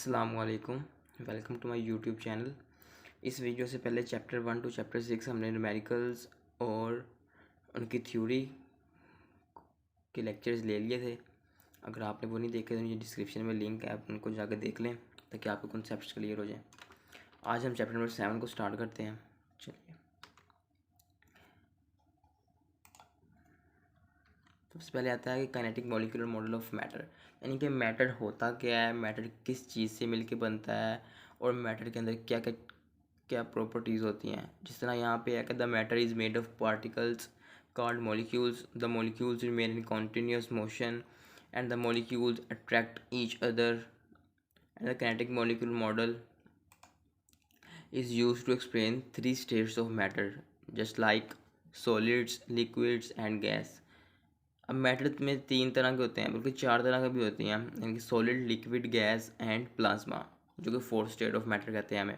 अस्सलामुअलैकुम, welcome to my YouTube channel. इस video से पहले चैप्टर 1 टू चैप्टर 6 हमने न्यूमेरिकल्स और उनकी थ्योरी के लेक्चर्स ले लिए थे। अगर आपने वो नहीं देखे तो नीचे डिस्क्रिप्शन में लिंक है, आप उनको जाकर देख लें ताकि आपके कॉन्सेप्ट्स क्लियर हो जाए। आज हम चैप्टर नंबर 7 को स्टार्ट करते हैं। चलिए, सबसे पहले आता है कि kinetic molecular model of matter, यानी कि मैटर होता क्या है, मैटर किस चीज़ से मिलके बनता है और मैटर के अंदर क्या क्या क्या प्रॉपर्टीज़ होती हैं। जिस तरह यहाँ पे है कि the matter is made of particles called molecules, the molecules remain in continuous motion and the molecules attract each other and the kinetic molecular model is used to explain three states of matter just like solids, liquids and gas। अब matter में तीन तरह के होते हैं, बल्कि चार तरह के भी होती हैं, यानी कि solid, liquid, gas and plasma, जो कि फोर्थ स्टेट ऑफ मैटर कहते हैं हमें।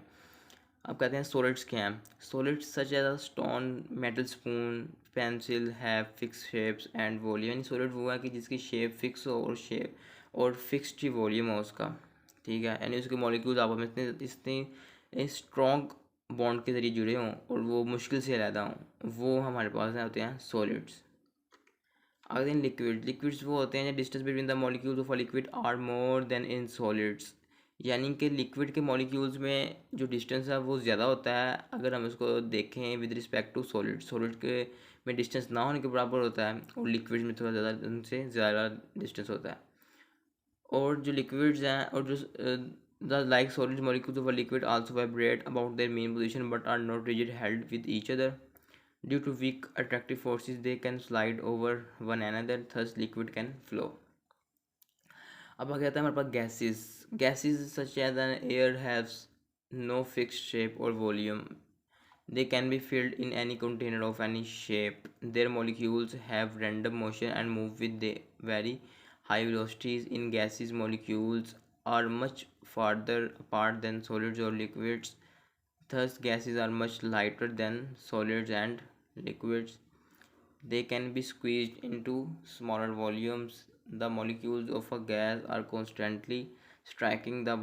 अब कहते हैं सॉलिड्स क्या हैं। Solids such as a stone, metal, spoon, pencil have fix shapes and volume. यानी सॉलिड वो है कि जिसकी शेप फिक्स हो और फिक्स्ड ही वॉल्यूम हो उसका, ठीक है। यानी उसके मॉलिक्यूल्स आपस में इतने स्ट्रॉन्ग बॉन्ड के जरिए जुड़े हों और वो मुश्किल से अलग हों, वो हमारे पास होते हैं सॉलिड्स। अगले लिक्विड, लिक्विड्स वो होते हैं distance between the molecules of a liquid are more than in solids. यानी कि लिक्विड के मॉलिक्यूल्स में जो डिस्टेंस है वो ज़्यादा होता है अगर हम इसको देखें with respect to solid. Solid के में डिस्टेंस ना होने के बराबर होता है और लिक्विड में थोड़ा ज़्यादा उनसे ज़्यादा डिस्टेंस होता है। और जो लिक्विड्स हैं और जो the like solid molecules of a liquid also vibrate about their mean position but are not rigid held with each other. Due to weak attractive forces, they can slide over one another, thus liquid can flow। अब आ गया था हमारे पास gases. Gases such as an air haves no fixed shape और volume. They can be filled in any container of any shape. Their molecules have random motion and move with the very high velocities. In gases, molecules are much farther apart than solids or liquids. Thus, gases are much lighter than solids and liquids. They can be squeezed into smaller volumes. The molecules of a gas are constantly striking the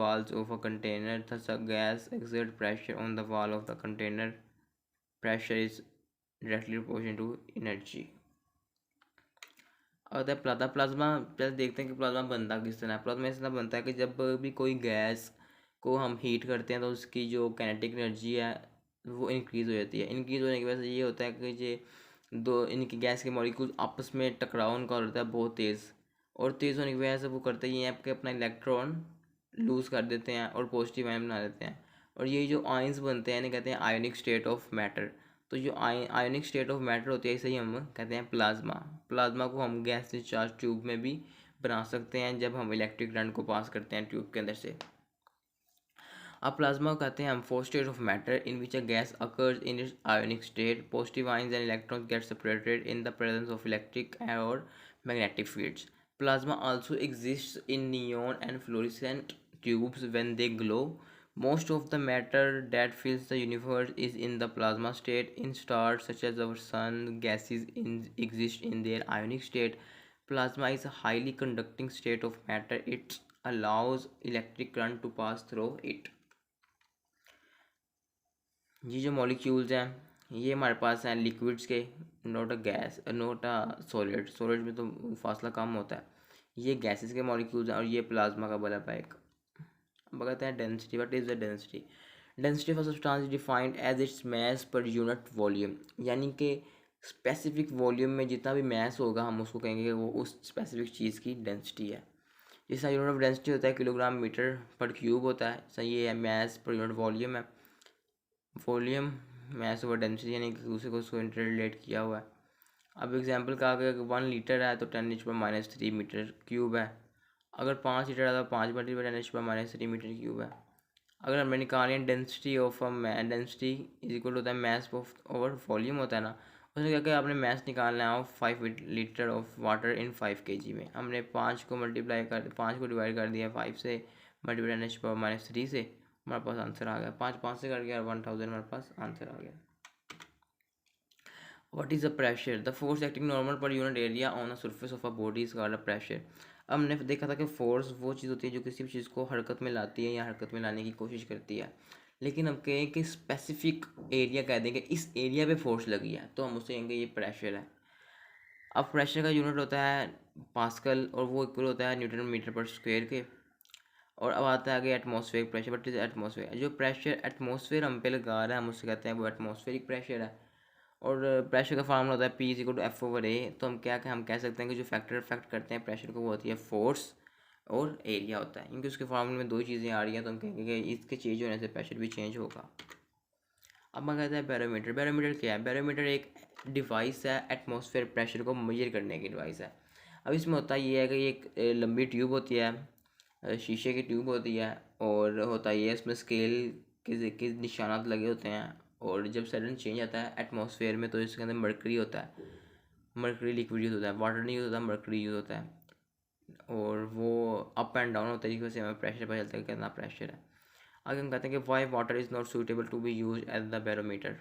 walls of a container. Thus, a gas exerts pressure on the wall of the container. Pressure is directly proportional to energy। और plasma plasma पहले देखते हैं कि plasma बनता किस तरह है। Plasma इस तरह बनता है कि जब भी कोई गैस को हम हीट करते हैं तो उसकी जो काइनेटिक एनर्जी है वो इंक्रीज़ हो जाती है। इंक्रीज़ होने की वजह से ये होता है कि ये दो इनकी गैस के मॉलिक्यूल आपस में टकराव उनका होता है बहुत तेज़, और तेज़ होने की वजह से वो करते ही हैं कि अपना इलेक्ट्रॉन लूज़ कर देते हैं और पॉजिटिव आयन बना देते हैं। और ये जो आयंस बनते हैं इन्हें कहते हैं आयोनिक स्टेट ऑफ मैटर। तो जो आयोनिक स्टेट ऑफ मैटर होती है इसे ही हम कहते हैं प्लाज्मा। प्लाज्मा को हम गैस डिस्चार्ज ट्यूब में भी बना सकते हैं जब हम इलेक्ट्रिक करंट को पास करते हैं ट्यूब के अंदर से। अब प्लाज्मा को कहते हैं हम fourth state of matter in which a gas occurs in its ionic state. Positive ions and electrons get separated in the presence of electric और magnetic fields। Plasma also exists in neon and fluorescent tubes when they glow। Most of the matter that fills the universe is in the plasma state. In stars such as our sun, gases exist in their ionic state। Plasma is a highly conducting state of matter. It allows electric current to pass through it। ये जो molecules हैं ये हमारे पास हैं liquids के, note a gas note a solid. Solid में तो फासला कम होता है। ये गैसेस के मॉलिक्यूल्स हैं और ये प्लाज्मा का बल्ब है एक। अब कहते हैं density. What is the density? Density of substance defined as its mass per unit volume. यानी कि स्पेसिफिक वॉल्यूम में जितना भी मास होगा हम उसको कहेंगे कि वो उस स्पेसिफिक चीज़ की डेंसिटी है। जिसका यूनिट ऑफ डेंसिटी होता है किलोग्राम मीटर पर क्यूब होता है। सही, ये है मास पर यूनिट वॉल्यूम है। वॉल्यूम मास ओवर डेंसिटी यानी कि दूसरे को उसको इंटर रिलेट किया हुआ है। अब एग्जांपल का अगर 1 लीटर है तो 10⁻³ मीटर क्यूब है। अगर 5 लीटर है तो 5/10⁻³ मीटर क्यूब है। अगर हमने निकालें density of density is equal to होता है मास ऑफ ओवर वॉल्यूम होता है ना, उसने क्या किया आपने मास निकालना है of 5 litre of water in 5 kg में। हमने 5 को डिवाइड कर दिया 5 से, मल्टीप्लाई 10⁻³ से, हमारे पास आंसर आ गया। 5 से कट गया 1000, हमारे पास आंसर आ गया। What is the pressure? The force acting normal per unit area on the surface of a body is called a pressure। अब हमने देखा था कि फोर्स वो चीज़ होती है जो किसी भी चीज़ को हरकत में लाती है या हरकत में लाने की कोशिश करती है। लेकिन अब कहें कि स्पेसिफिक एरिया कह देंगे इस एरिया पे फोर्स लगी है तो हम उससे कहेंगे ये प्रेशर है। अब प्रेशर का यूनिट होता है पास्कल और वो इक्वल होता है न्यूटन मीटर पर स्क्वायर के। और अब आता है आगे atmospheric pressure. But is atmosphere जो प्रेशर एटमॉस्फेयर हम पे लगा रहे हैं हम उससे कहते हैं वो एटमॉस्फेरिक प्रेशर है। और प्रेशर का फार्मूला होता है p is equal to f over a. तो हम कह सकते हैं कि जो फैक्टर इफेक्ट करते हैं प्रेशर को वो होती है फोर्स और एरिया होता है। क्योंकि उसके फार्मूले में दो चीज़ें आ रही हैं तो हम कहेंगे कि इसके चेंज होने से प्रेशर भी चेंज होगा। अब मैं कहता है बैरोमीटर। बैरोमीटर क्या है? बैरोमीटर एक डिवाइस है एटमॉस्फेयर प्रेशर को मेजर करने की डिवाइस है। अब इसमें होता ये है कि एक लंबी ट्यूब होती है, शीशे की ट्यूब होती है और होता ये है इसमें स्केल के निशानात लगे होते हैं। और जब सडन चेंज आता है एटमॉस्फेयर में तो इसके अंदर मर्करी होता है। मर्करी लिक्विड यूज़ होता है, वाटर नहीं यूज़ होता, मर्करी यूज़ होता है। और वो अप एंड डाउन होता है जिसकी वजह से हमें प्रेशर पता चलता है कि कितना प्रेशर है। आगे हम कहते हैं कि why water is not suitable to be use as the barometer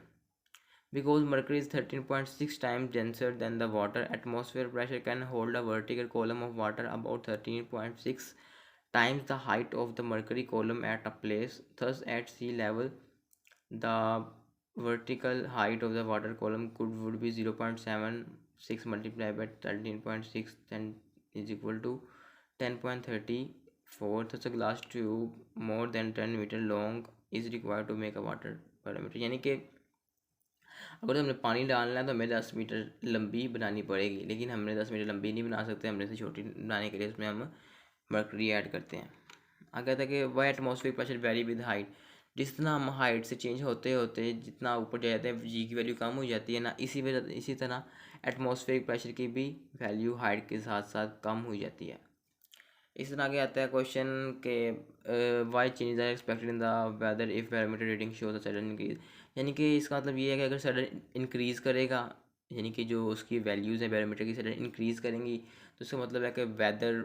because mercury is 13.6 times denser than the water. Atmosphere pressure can hold a vertical column of water about 13.6 times the height of the mercury column at a place. Thus at sea level the vertical height of the water column would be 0.76 multiplied by 13.6 then is equal to 10.34. Thus a glass tube more than 10 meter long is required to make a water parameter. यानी कि अगर हमने पानी डालना है तो हमें 10 metre लंबी बनानी पड़ेगी। लेकिन हमने 10 मीटर लंबी नहीं बना सकते, हमने इसे छोटी बनाने के लिए उसमें हम मर्करी ऐड करते हैं। आगे था कि वह atmospheric pressure very with height. जितना हम हाइट से चेंज होते होते जितना ऊपर जाते हैं जी की वैल्यू कम हो जाती है ना, इसी तरह एटमॉस्फेरिक प्रेशर की भी वैल्यू हाइट के साथ साथ कम हो जाती है। इस तरह आगे आता है क्वेश्चन के why change are expected in the weather if barometer reading show the sudden increase. यानी कि इसका मतलब ये है कि अगर सडन इंक्रीज़ करेगा यानी कि जो उसकी वैल्यूज़ हैं बैरोमीटर की सडन इंक्रीज़ करेंगी तो इसका मतलब है कि वेदर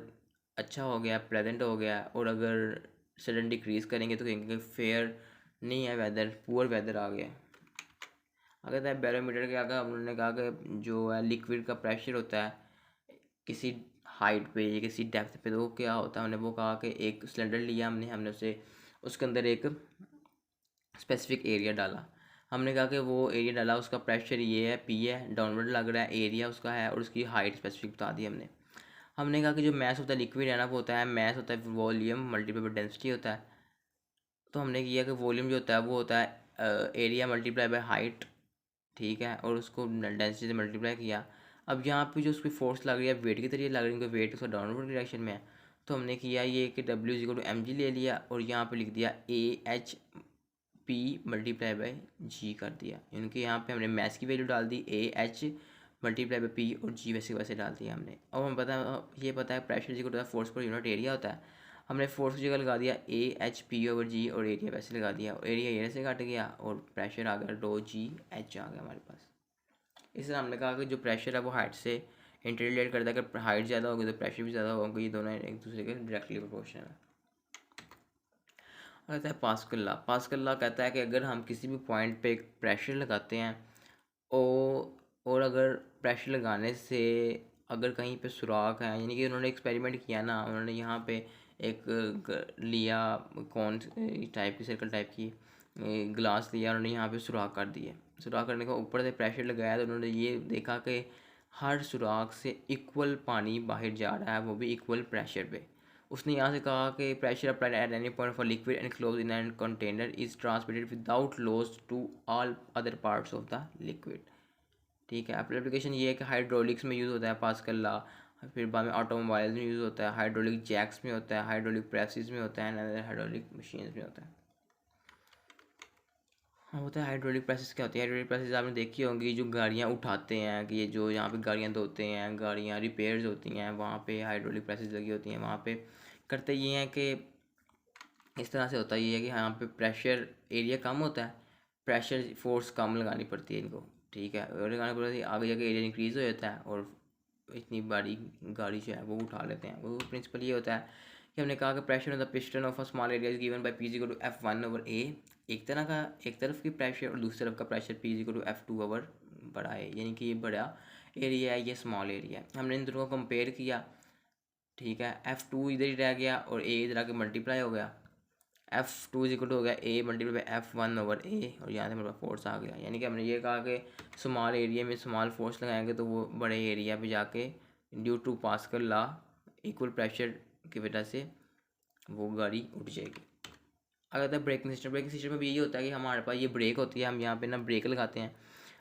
अच्छा हो गया, प्लेजेंट हो गया। और अगर सडन डिक्रीज़ करेंगे तो कहेंगे कि फेयर नहीं है वेदर, पुअर वेदर आ गया। अगर है बैरोमीटर के आगे उन्होंने कहा कि जो है लिक्विड का प्रेशर होता है किसी हाइट पे या किसी डेप्थ पे तो क्या होता है, हमने वो कहा कि एक सिलेंडर लिया हमने हमने उसे उसके अंदर एक स्पेसिफिक एरिया डाला। हमने कहा कि वो एरिया डाला उसका प्रेशर ये है पी है, डाउनवर्ड लग रहा है, एरिया उसका है और उसकी हाइट स्पेसिफिक बता दी हमने। हमने कहा कि जो मैस होता है लिक्विड है ना वो होता है मैस होता है वॉल्यूम मल्टीप्लाई बाय डेंसिटी होता है। तो हमने किया कि वॉल्यूम जो होता है वो होता है एरिया मल्टीप्लाई बाय हाइट, ठीक है, और उसको डेंसिटी से मल्टीप्लाई किया। अब यहाँ पे जो उसकी फोर्स लग रही है वेट की तरीके लग रही है क्योंकि वेट उसका डाउनवर्ड डायरेक्शन में है। तो हमने किया ये कि डब्ल्यू is equal to m g ले लिया और यहाँ पे लिख दिया A H p multiply by g कर दिया। यानी यहाँ पे हमने मैस की वैल्यू डाल दी a h multiply by p और जी वैसे वैसे डाल दिया हमने। अब हम ये पता है pressure is equal to force per unit area होता है। हमने फोर्स की जगह लगा दिया A H P over G और एरिया वैसे लगा दिया और एरिया एरिया से काट गया और प्रेशर आ गया रो जी एच आ गया हमारे पास। इस तरह हमने कहा कि जो प्रेशर है वो हाइट से इंटररिलेट करता है। अगर हाइट ज़्यादा होगी तो प्रेशर भी ज़्यादा होगा, ये दोनों एक दूसरे के डायरेक्टली प्रोपोर्शनल है। कहता है पास्कल लॉ। पास्कल लॉ कहता है कि अगर हम किसी भी पॉइंट पे एक प्रेशर लगाते हैं और अगर प्रेशर लगाने से अगर कहीं पे सुराख है, यानी कि उन्होंने एक्सपेरिमेंट किया ना, उन्होंने यहाँ पे एक लिया कौन टाइप की सर्कल टाइप की ग्लास लिया, उन्होंने यहाँ पे सुराख कर दिए। सुराख करने का ऊपर से प्रेशर लगाया तो उन्होंने ये देखा कि हर सुराख से इक्वल पानी बाहर जा रहा है, वो भी इक्वल प्रेशर पे। उसने यहाँ से कहा कि pressure applied at any point for liquid and close in and container is transmitted without loss to all other parts of the liquid. ठीक है, एप्लीकेशन ये है कि हाइड्रोलिक्स में यूज़ होता है पास्कल लॉ, फिर बाद में ऑटोमोबाइल्स में यूज़ होता है, हाइड्रोलिक जैक्स में होता है, हाइड्रोलिक प्रेसेस में होता है एंड हाइड्रोलिक मशीन्स में होता है। हाँ होता है। हाइड्रोलिक प्रेसेस क्या होती है? हाइड्रोलिक प्रेसेस आपने देखी होंगी जो गाड़ियाँ उठाते हैं कि ये जो यहाँ पे गाड़ियाँ धोते हैं, गाड़ियाँ रिपेयर्स होती हैं, वहाँ पे हाइड्रोलिक प्रेसेस लगी होती हैं। वहाँ पे करते ये हैं कि इस तरह से होता ये है कि यहाँ पे प्रेशर एरिया कम होता है, प्रेशर फोर्स कम लगानी पड़ती है इनको, ठीक है, और लगानी पड़ती है आगे जाके एरिया इंक्रीज़ हो जाता है और इतनी बड़ी गाड़ी जो है वो उठा लेते हैं। वो प्रिंसिपल ये होता है कि हमने कहा कि pressure on the piston of a small area is given by p equal to f one over a. एक तरफ की प्रेशर और दूसरी तरफ का pressure p equal to f two over बड़ा है, यानी कि ये बड़ा एरिया है ये स्मॉल एरिया है। हमने इन दोनों को कंपेयर किया ठीक है, F2 इधर ही रह गया और A इधर आके मल्टीप्लाई हो गया, F2 इज इक्वल टू हो गया A multiply by F1 over A, और यहाँ से मेरे पास फोर्स आ गया। यानी कि हमने ये कहा कि स्मॉल एरिया में स्मॉल फोर्स लगाएंगे तो वो बड़े एरिया पे जाके due to Pascal law equal pressure की वजह से वो गाड़ी उठ जाएगी। अगर था ब्रेकिंग सिस्टम में भी यही होता है कि हमारे पास ये ब्रेक होती है, हम यहाँ पे ना ब्रेक लगाते हैं,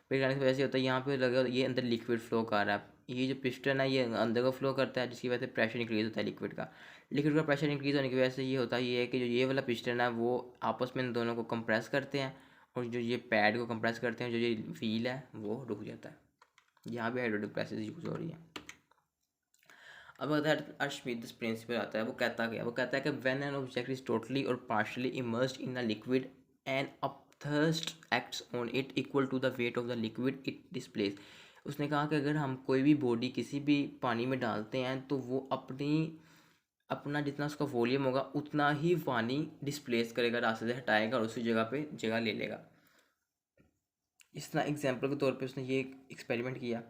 ब्रेक लगाने की वजह से होता है यहाँ पे लगा ये अंदर लिक्विड फ्लो कर रहा है, ये जो पिस्टन है ये अंदर का फ्लो करता है, जिसकी वजह से प्रेशर इंक्रीज होता है लिक्विड का प्रेशर इंक्रीज होने की वजह से ये होता है ये है कि जो ये वाला पिस्टन है वो आपस में इन दोनों को कंप्रेस करते हैं, और जो ये पैड को कंप्रेस करते हैं, जो ये व्हील है वो रुक जाता है। यहाँ भी हाइड्रोलिक प्रेसेस यूज हो रही है। अब अगर अर्शमीदिस प्रिंसिपल आता है, वो कहता क्या, वो कहता है कि when an object is totally और partially immersed in a liquid and upthrust acts on it equal to the weight of the liquid it displace. उसने कहा कि अगर हम कोई भी बॉडी किसी भी पानी में डालते हैं तो वो अपना जितना उसका वॉल्यूम होगा उतना ही पानी डिस्प्लेस करेगा, रास्ते से हटाएगा और उसी जगह पे जगह ले लेगा। इस तरह एग्जाम्पल के तौर पे उसने ये एक्सपेरिमेंट किया।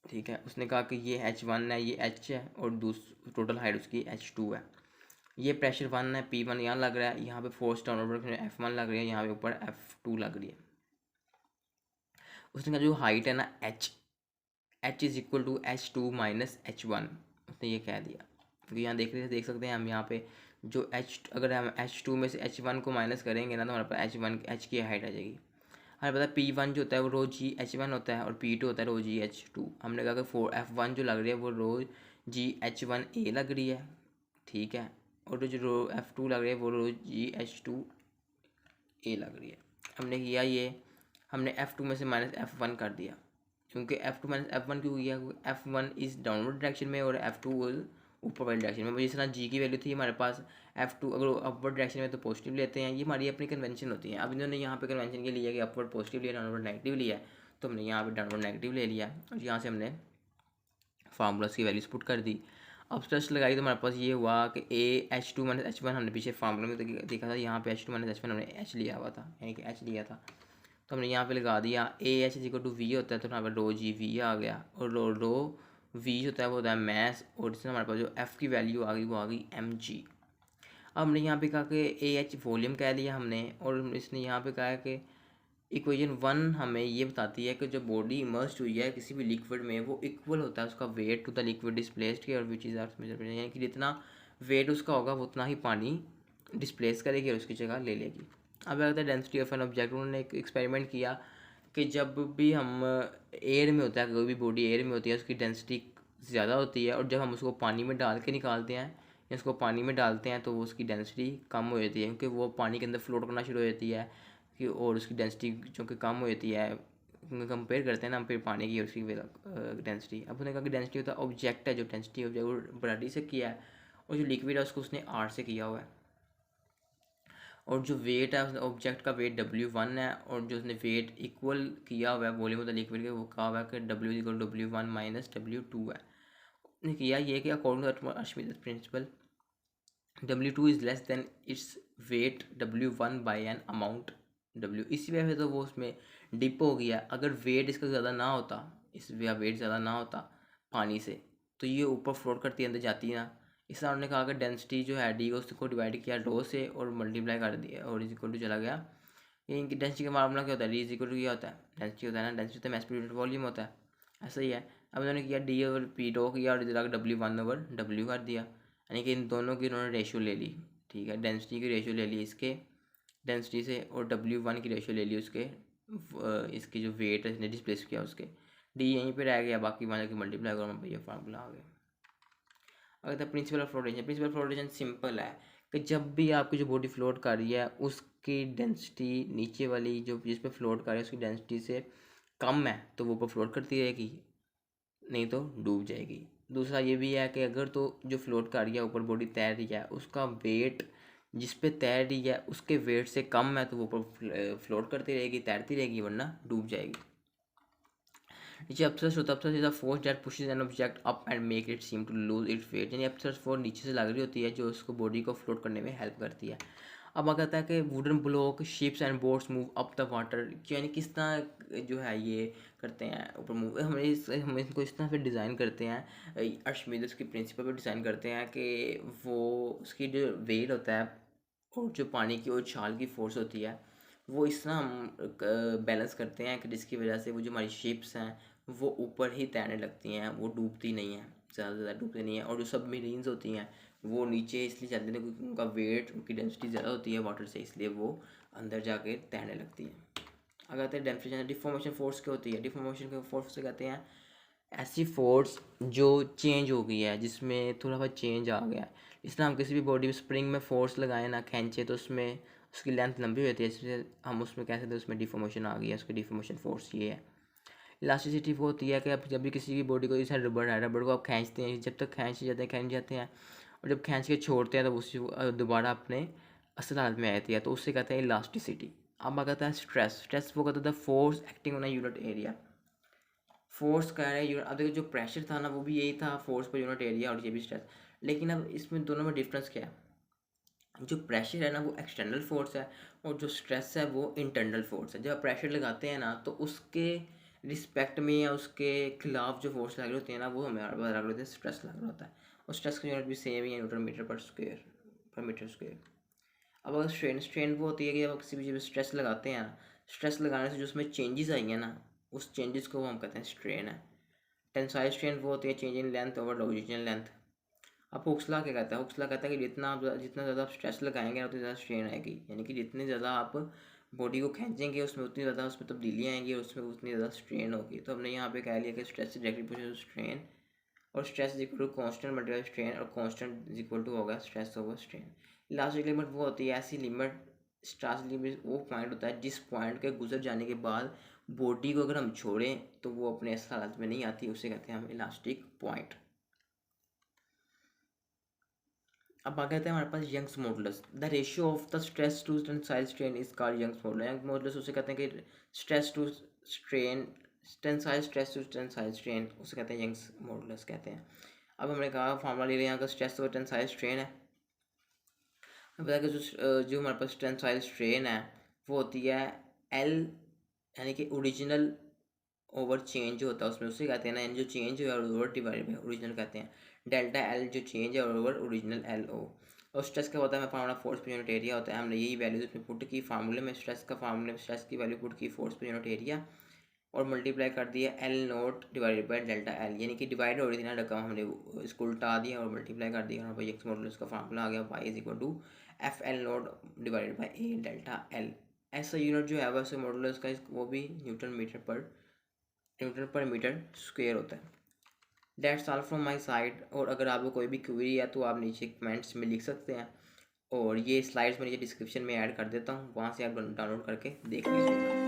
ठीक है, उसने कहा कि ये H1 है, ये H है, और टोटल हाइट उसकी H2 है। ये प्रेशर 1 है, P1 यहाँ लग रहा है, यहाँ पे फोर्स डाउनवर्ड F1 लग रही है, यहाँ पे ऊपर F2 लग रही है। उसने कहा जो हाइट है ना H is equal to H2 minus H1, उसने ये कह दिया। क्योंकि यहाँ देख सकते हैं हम यहाँ पे जो अगर हम H2 में से H1 को माइनस करेंगे ना तो हमारे पास H की हाइट आ जाएगी। हमें पता है P1 जो होता है वो रो जी H1 होता है, और P2 होता है रो जी H2। हमने कहा कि F1 जो लग रही है वो रो जी H1A लग रही है, ठीक है, और जो रो F2 लग रही है वो रो जी H2A लग रही है। हमने किया ये, हमने F2 में से माइनस F1 कर दिया, क्योंकि F2 माइनस F1 क्यों किया, F1 इस डाउनवर्ड डायरेक्शन में और F2 ऊपर वाली डायरेक्शन में। जिस तरह जी की वैल्यू थी हमारे पास F2 अगर अपवर्ड डायरेक्शन में तो पॉजिटिव लेते हैं, ये हमारी अपनी कन्वेंशन होती है। अब इन्होंने यहाँ पे कन्वेंशन के लिए कि अपवर्ड पॉजिटिव लिया, डाउनवर्ड नेगेटिव लिया, तो हमने यहाँ पे डाउनवर्ड नेगेटिव ले लिया और यहाँ से हमने फार्मूलास की वैल्यूज पुट कर दी। अब स्ट्रेस लगाई तो हमारे पास ये हुआ कि H2 माइनस H1 हमने पीछे फार्मूला में देखा था, यहाँ पे H2 माइनस H1 हमने H लिया हुआ था, यानी कि H लिया था, तो हमने यहाँ पे लगा दिया AH इक्वल टू V होता है, तो यहाँ पर रो जी वी आ गया, और रो वी होता है वो होता है मैस, और इसमें हमारे पास जो F की वैल्यू आ गई वो आ गई mg। अब हमने यहाँ पे कहा कि AH वॉल्यूम कह दिया हमने, और इसने यहाँ पे कहा कि इक्वेशन 1 हमें ये बताती है कि जो बॉडी इमर्स्ड हुई है किसी भी लिक्विड में वो इक्वल होता है उसका weight to the liquid displaced के, और विच इज़ आर मेजर, यानी कि जितना वेट उसका होगा वो उतना ही पानी डिस्प्लेस करेगी और उसकी जगह ले लेगी। अब अगर डेंसिटी ऑफ एन ऑब्जेक्ट, उन्होंने एक एक्सपेरिमेंट किया कि जब भी हम एयर में होता है, कोई भी बॉडी एयर में होती है उसकी डेंसिटी ज़्यादा होती है, और जब हम उसको पानी में डाल के निकालते हैं या उसको पानी में डालते हैं तो वो उसकी डेंसिटी कम हो जाती है, क्योंकि वो पानी के अंदर फ्लोट करना शुरू हो जाती है कि, और उसकी डेंसिटी जो कि कम हो जाती है। कंपेयर करते हैं ना हम फिर पानी की और उसकी डेंसिटी। अब उसने कहा कि डेंसिटी होता है ऑब्जेक्ट है, जो डेंसिटी ऑब्जेक्ट वो ब्राडी से किया है, और जो लिक्विड है उसको उसने आर से किया हुआ है, और जो वेट है उसने ऑब्जेक्ट का वेट W1 है, और जो उसने वेट इक्वल किया हुआ है वॉल्यूम ऑफ द लिक्विड के वो कहा हुआ है कि W equal W1 minus W2 है। उसने किया ये कि according to Archimedes principle W2 is less than its weight W1 by an amount W। इसी वजह से तो वो उसमें डिप हो गया। अगर वेट इसका ज़्यादा ना होता, इस वेट ज़्यादा ना होता पानी से, तो ये ऊपर फ्लोट करती अंदर जाती ना। इस तरह उन्होंने कहा कि डेंसिटी जो है डी उसको डिवाइड किया रो से और मल्टीप्लाई कर दिया और इज इक्वल टू चला गया। ये इनकी डेंसिटी का मामला क्या होता है, डी इज इक्वल टू क्या होता है, डेंसिटी होता है ना, डेंसिटी होता है मैस पर यूनिट वॉल्यूम होता है, ऐसा ही है। अब इन्होंने किया डी ओवर पी डो किया और इधर W1 ओवर W कर दिया, यानी कि इन दोनों की इन्होंने रेशियो ले ली। ठीक है, डेंसिटी की रेशियो ले ली इसके डेंसिटी से, और W1 की रेशियो ले ली उसके इसकी जो वेट है इसने डिस्प्लेस किया उसके, डी यहीं पे रह गया, बाकी वहाँ जाके मल्टीप्लाई करो मैं ये फार्मूला आ गया। अगर प्रिंसिपल ऑफ फ्लोटेशन सिंपल है कि जब भी आपकी जो बॉडी फ्लोट कर रही है उसकी डेंसिटी नीचे वाली जो जिस पे फ्लोट कर रही है उसकी डेंसिटी से कम है तो वो ऊपर फ्लोट करती रहेगी, नहीं तो डूब जाएगी। दूसरा ये भी है कि अगर तो जो फ्लोट कर रही है ऊपर बॉडी तैर रही है उसका वेट जिस पे तैर रही है उसके वेट से कम है तो वो ऊपर फ्लोट करती रहेगी, तैरती रहेगी, वरना डूब जाएगी। नीचे अपथर्स्ट होता है, upthrust is a force that pushes an object up and make it seem to lose its weight, यानी अपथर्स्ट फोर्स नीचे से लग रही होती है जो उसको बॉडी को फ्लोट करने में हेल्प करती है। अब अगर कहता है कि wooden block ships and boats move up the water, यानी किस तरह जो है ये करते हैं ऊपर मूव, हम इसको इस तरह फिर डिज़ाइन करते हैं, अर्शमिदस की प्रिंसिपल पर डिज़ाइन करते हैं कि वो उसकी जो वेट होता है और जो पानी की उछाल की फोर्स होती है वो इस तरह हम बैलेंस करते हैं कि जिसकी वजह से वो जो हमारी शिप्स हैं वो ऊपर ही तैरने लगती हैं, वो डूबती नहीं हैं, ज़्यादा से ज़्यादा डूबती नहीं हैं। और जो सबमरीन्स होती हैं वो नीचे इसलिए चलती हैं क्योंकि उनका वेट, उनकी डेंसिटी ज़्यादा होती है वाटर से, इसलिए वो अंदर जाके तैरने लगती हैं। अगर कहते हैं डेफिनेशन डिफॉर्मेशन फोर्स क्या होती है, डिफॉर्मेशन फोर्स से कहते हैं ऐसी फोर्स जो चेंज हो गई है, जिसमें थोड़ा बहुत चेंज आ गया है। इसलिए हम किसी भी बॉडी में स्प्रिंग में फोर्स लगाएं ना खींचे तो उसमें उसकी लेंथ लंबी होती है, इसलिए हम उसमें कह सकते हैं उसमें डिफॉर्मेशन आ गई है, उसकी डिफॉर्मेशन फोर्स ये है। इलास्टिसिटी वो होती है कि आप जब भी किसी भी बॉडी को, जैसे रबड़ है, रबड़ को आप खींचते हैं, जब तक खींच जाते हैं और जब खींच के छोड़ते हैं तो उसी दोबारा अपने असल हालत में आती है, तो उससे कहते हैं इलास्टिसिटी। अब आ कहता है स्ट्रेस, स्ट्रेस वो कहता है force acting on a unit area. Force कह रहे हैं, अब देखो जो प्रेशर था ना वो भी यही था, फोर्स पर यूनिट एरिया, और ये भी स्ट्रेस। लेकिन अब इसमें दोनों में डिफरेंस क्या है, जो प्रेशर है ना वो एक्सटर्नल फोर्स है और जो स्ट्रेस है वो इंटरनल फोर्स है। जब आप प्रेशर लगाते हैं ना तो उसके रिस्पेक्ट में या उसके खिलाफ जो फोर्स लग रही होती है ना वो हमारे पास लग रहे होते हैं, स्ट्रेस लग रहा होता है। और स्ट्रेस का यूनिट भी सेम ही है, न्यूटन मीटर पर स्क्वायर, पर मीटर स्क्वायर। अब अगर स्ट्रेन, स्ट्रेन वो होती है कि जब किसी भी चीज़ में स्ट्रेस लगाते हैं, स्ट्रेस लगाने से जो उसमें चेंजेस आई हैं ना उस चेंजेस को वो हम कहते हैं स्ट्रेन है। टेंसाइल स्ट्रेन वो होती है change in length over longitudinal length. अब हुक्सला क्या कहता है, हुक्सला कहता है कि जितना ज़्यादा आप स्ट्रेस लगाएंगे उतनी ज़्यादा स्ट्रेन आएगी, यानी कि जितनी ज़्यादा आप बॉडी को खींचेंगे उसमें उतनी ज़्यादा उसमें तब्दीली आएंगी और उसमें उतनी ज़्यादा स्ट्रेन होगी। तो हमने यहाँ पे कह लिया कि स्ट्रेस से डायरेक्टली पूछे स्ट्रेन, और stress is equal to constant multiply strain, और कॉन्स्टेंट इज इक्वल टू होगा stress over strain. Elastic limit वो होती है ऐसी लिमिट, स्ट्रेस लिमिट वो पॉइंट होता है जिस पॉइंट के गुजर जाने के बाद बॉडी को अगर हम छोड़ें तो वो अपने असल हालत में नहीं आती, उसे कहते हैं हम इलास्टिक पॉइंट। अब आ कहते हैं हमारे पास Young's modulus, the ratio of the stress to tensile strain is called Young's modulus. Young's modulus उसे कहते हैं कि stress to strain, tensile stress to tensile strain, उसे कहते हैं यंग्स मॉडुलस कहते हैं। अब हमने कहा फार्मूला ले लिया, यहाँ का स्ट्रेस और टेंसाइल स्ट्रेन है। अब बता कि जो हमारे पास टेंसाइल स्ट्रेन है वो होती है एल, यानी कि ओरिजिनल ओवर चेंज जो होता है उसमें, उसे कहते हैं ना, जो चेंज है ओवर डिवाइड बाई ओरिजिनल कहते हैं। डेल्टा एल जो चेंज है ओवर ओरिजिनल एल ओ। और स्ट्रेस क्या होता है, formula force per unit area होता है, हमने यही वैल्यूज उसमें पुट की फार्मूले में, स्ट्रेस का फार्मूले में स्ट्रेस की वैल्यू पुट की फोर्स पर यूनिट एरिया, और मल्टीप्लाई कर दिया L naught divided by delta L, यानी कि डिवाइड हो रही थी ना रकम, हमने इसको उल्टा दिया और मल्टीप्लाई कर दिया, और भाई एक्स मॉडुलस का फार्मूला आ गया Y is equal to F L naught divided by A delta L. ऐसा यूनिट जो है वैसे मॉडुलस का वो भी न्यूटन पर मीटर स्क्वेयर होता है। That's all from my side, और अगर आपको कोई भी क्वेरी है तो आप नीचे कमेंट्स में लिख सकते हैं, और ये स्लाइड्स मैं नीचे डिस्क्रिप्शन में ऐड कर देता हूँ, वहाँ से आप डाउनलोड करके देख लीजिएगा।